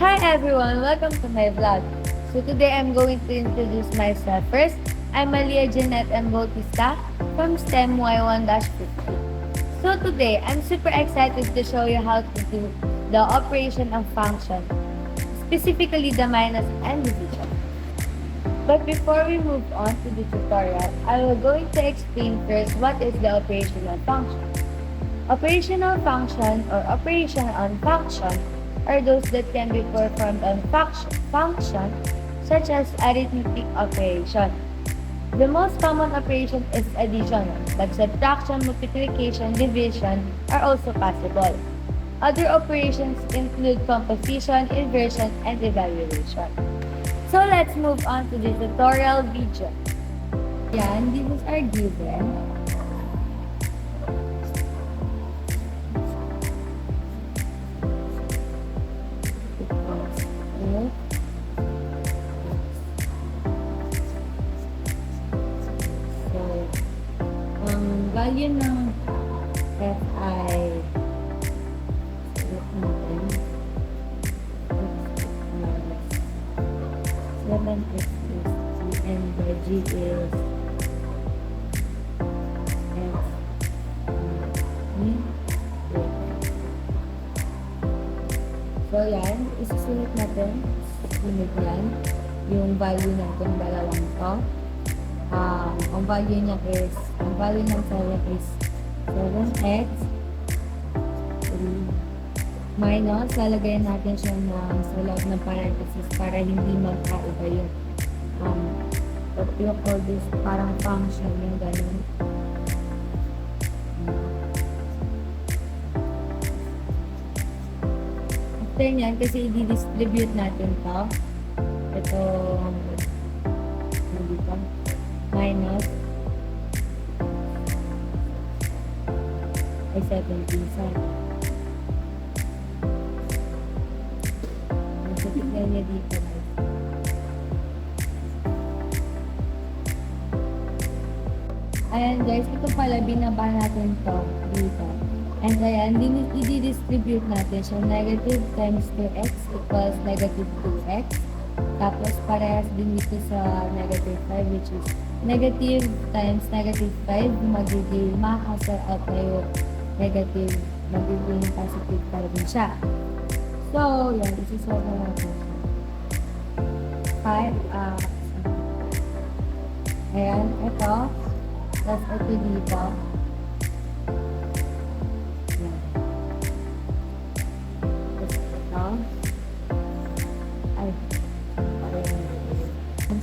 Hi everyone, welcome to my vlog. So today I'm going to introduce myself. First, I'm Malia Jeanette M. Bautista from STEM Y1-50. So today, I'm super excited to show you how to do the operation of function, specifically the minus and division. But before we move on to the tutorial, I will going to explain first what is the operational function. Operational function or operation on function are those that can be performed on function such as arithmetic operation. The most common operation is addition, but subtraction, multiplication, division are also possible. Other operations include composition, inversion, and evaluation. So let's move on to the tutorial video. Yan, this is our given. Value ng Fi natin x 7x plus g and by g is x so yan, isusunod natin sunod yan yung value natin dalawang to. Ang value ng 7 is 7x minus, lalagayan natin siya sa loob ng parenthesis para hindi magkaiba yung what you call this, parang function yung ganun. After nyan, kasi i-distribute natin to ito dito minus ay 17 sa tignan niya dito ayan guys, ito pala binaba natin to dito and ayan, i-distribute natin so negative times 2x equals negative 2x tapos parehas din dito sa negative 5 which is negative times negative 5 magiging makakasal out na yung negative magiging positive pa rin siya. So, yan. Isisolve na natin siya. 5 ayan, ito plus ito dito yan. Tapos ito ay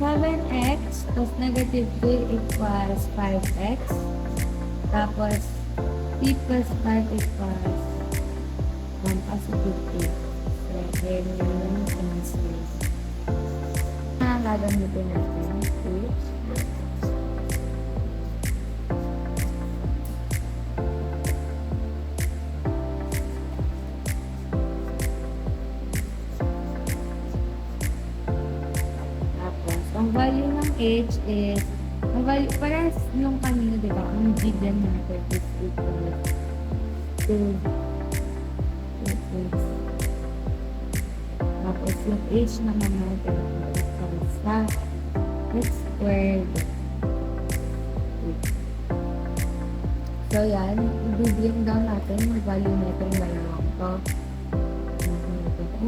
7x plus negative 2 equals 5x. Tapos, p plus 5 equals 1 positive 2. So, then yun yung answer. Gagamitin natin. Which, ang value ng h is, ang value, parehas yung kanina, diba? Ang given natin is equal to 2x. Tapos yung h naman natin equal sa x squared. So yan, i-bring down natin yung value natin dalawang to.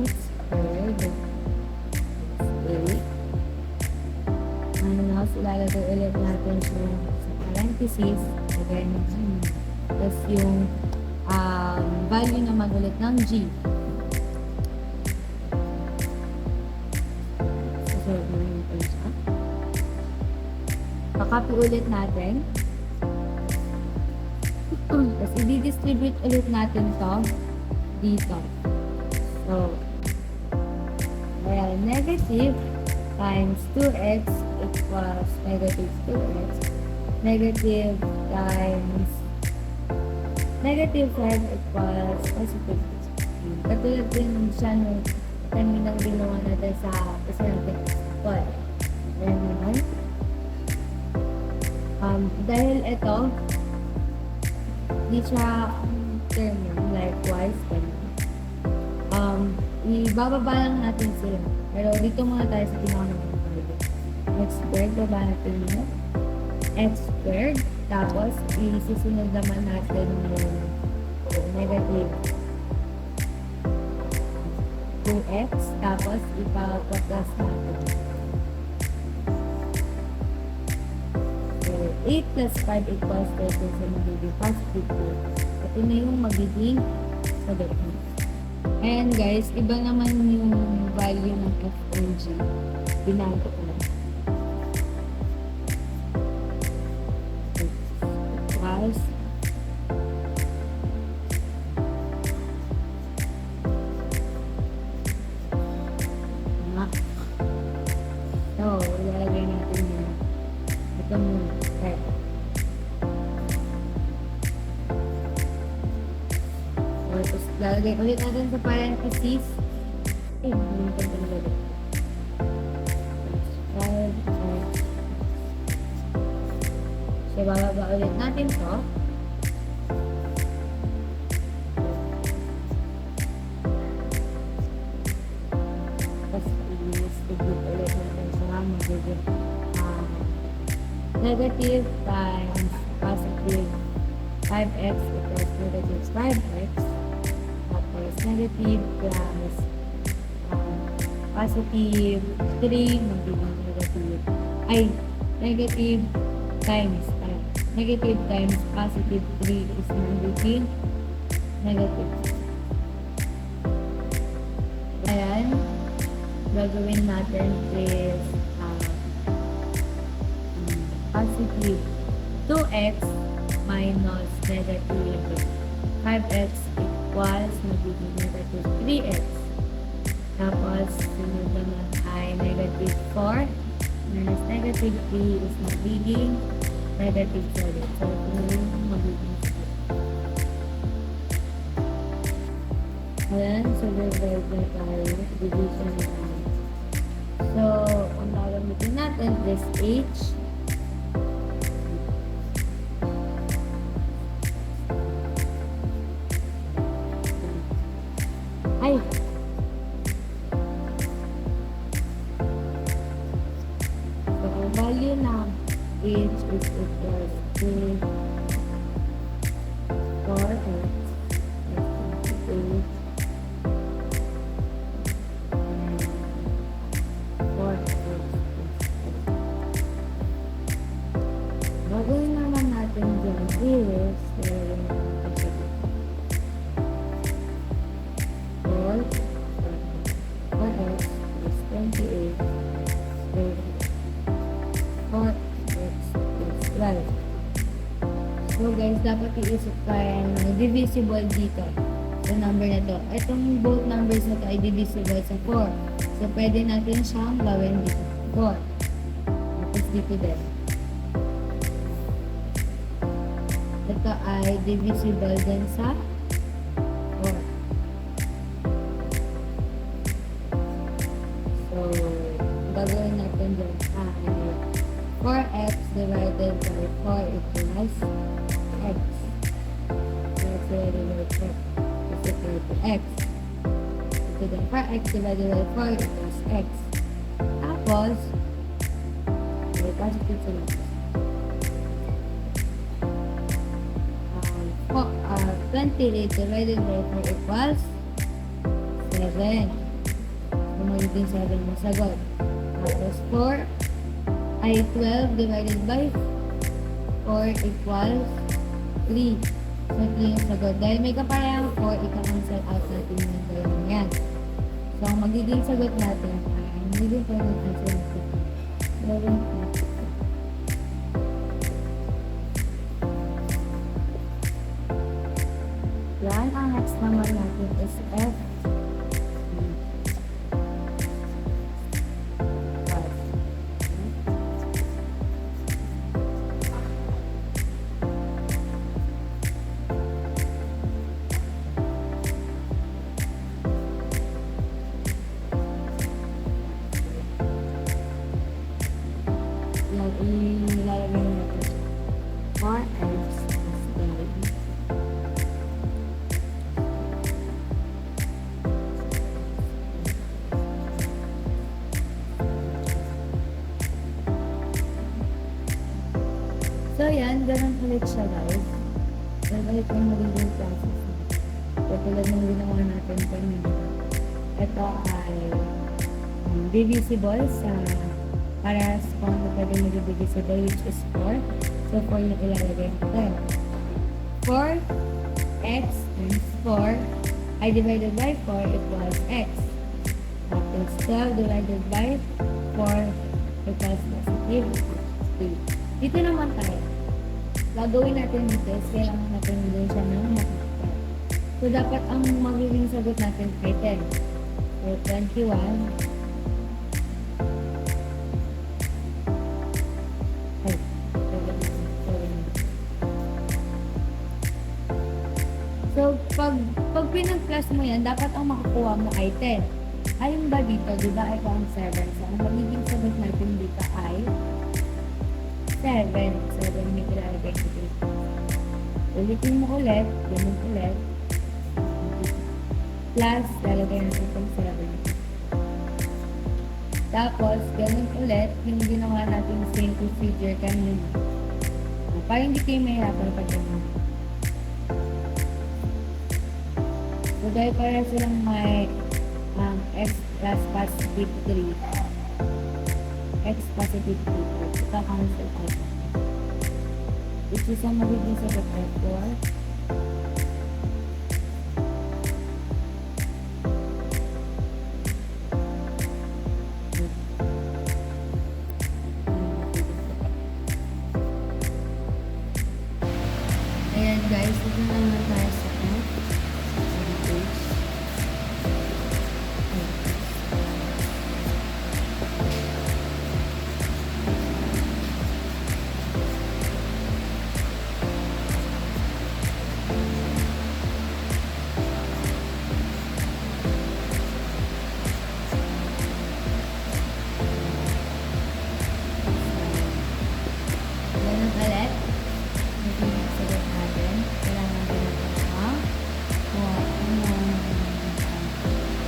X squared is 8. Minus, ilalagay ulit natin siya sa parenthesis. Again, tapos yung value naman ulit ng g. So, natin siya. Pakopy ulit natin. Tapos, i-distribute ulit natin to dito. So, ayan, negative times 2x equals negative 2x. Negative times negative 5 equals positive 16. Katulad din siya nung kaninang ginawa natin sa percentage equal. Ayan naman. Dahil ito, di siya term likewise. ibababa lang natin sila. Pero dito muna tayo sa pinaka-number. X squared, baba natin yun. X squared. Tapos, isusunod naman natin yung negative 2x. Tapos, ipapaplas natin. So, 8 plus 5 equals 13. So, magiging positive 2. Ito na yung magiging sagot mo. Ayan guys, iba naman yung value ng f and g. Binago ko lang. Equals so, ilalagay natin yun. Ito muna. Okay. Tapos, lalagay ulit natin sa parenthesis. Hindi ko nalagay. So, bababa ulit natin to. Tapos, i-distribute ulit natin sa magiging negative times positive 5x equals negative 5x. Tapos, negative plus positive 3 magiging negative times negative times positive 3 is magiging negative. Ayan, gagawin natin is positive 2x minus negative 5x equals magiging negative 3x. Tapos, sunod naman ay negative 4 minus negative 3 is magiging negative 7. So, ito yung magiging 7. Ayan, so divide na tayo. Division na tayo. So, ang gagamitin natin is h. Ay! So, ang value na h is equals to 4x gagawin naman natin dyan is 4x is 28 4x is 12. So guys, dapat iisip tayo ng divisible dito sa number na to. Itong both numbers na to ay divisible sa 4. So pwede natin siyang gawin dito 4. Tapos dito din. Ito ay divisible din sa 4. So, gagawin natin dyan ay 4x divided by 4 equals x. So, divided by 4 is equal to x. So, then 4x divided by 4 equals x. Tapos, may positive sila. 28 divided by 4 equals 7. So, magiging 7 na sagot. Tapos 4 ay 12 divided by 4 equals 3. So, 3 yung sagot. Dahil may kaparehang 4, ika-cancel out natin yung dalawang yan. So, ang magiging sagot natin ay magiging 4 na cancel natin. 7. Yan, ang next naman natin is F. Yan, ilalagay natin 4x is 12. ganun ulit siya guys. Ganun ulit yung magiging process. Katulad ng ginawa natin kanina. Ito ay divisible sa parehas kung ano pwede mag-divisible, which is 4. So 4 yung ilalagay natin. 4x times 4 I divided by 4 equals x. Tapos 12 divided by 4 equals positive 3. Dito naman tayo. Gagawin natin dito is kailangan natin din siya ng mathematical. So dapat ang magiging sagot natin ay 10. So 21 So, pag pinag-plus mo yan, dapat ang makakuha mo ay 10. Ayun ba dito, di ba, ito ang 7. So, ang magiging sagot natin dito ay 7. 7 may ilalagay ko dito. Ulitin mo ulit, ganun ulit. Plus, lalagay natin itong 7. Tapos, ganun ulit, yung ginawa natin same procedure kanina. Para hindi kayo mahirapan pag ganun. So, dahil para silang may x plus positive 3. X positive 3. Ito cancel ko. Which is ang magiging sagot ay 4. Ayan guys, ito naman tayo sa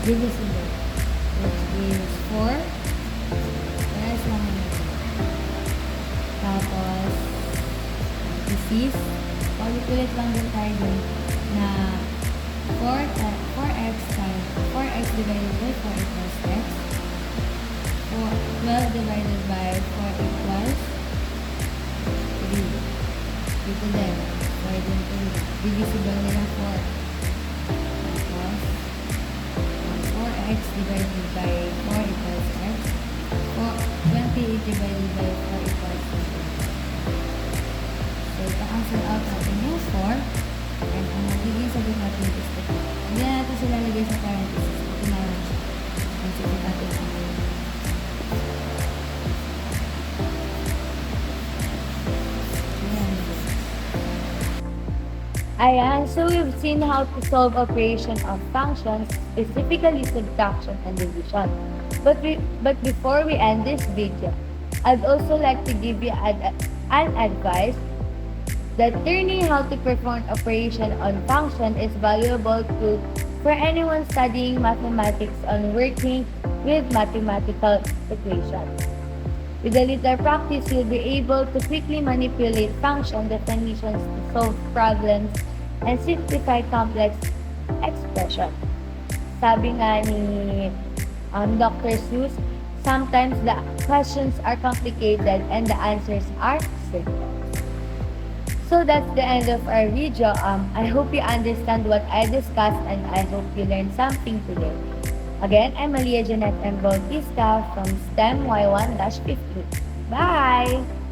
divisible, which is 4. Yes, lang natin. Tapos, this is, paulit-ulit lang din tayo dun na 4x times 4x divided by 4 equals x. 12 divided by 4 equals 3. Dito din, 4 din 3. Divisible nila 4. X divided by 4 equals x. 28 divided by 4 equals 7. So, ita-cancel out natin yung 4. And ang magiging sagot natin is 2. Hindi na natin sila lagay sa parenthesis. Ito na lang siya. Ang sagot natin ang Ayan, so we've seen how to solve operation of functions, specifically subtraction and division. But before we end this video, I'd also like to give you an advice that learning how to perform operation on function is valuable for anyone studying mathematics and working with mathematical equations. With a little practice, you'll be able to quickly manipulate function definitions to solve problems and simplify complex expressions. Sabi nga ni Dr. Seuss, sometimes the questions are complicated and the answers are simple. So that's the end of our video. I hope you understand what I discussed and I hope you learned something today. Again, I'm Malia Janet M. Bautista from STEM Y1-15. Bye!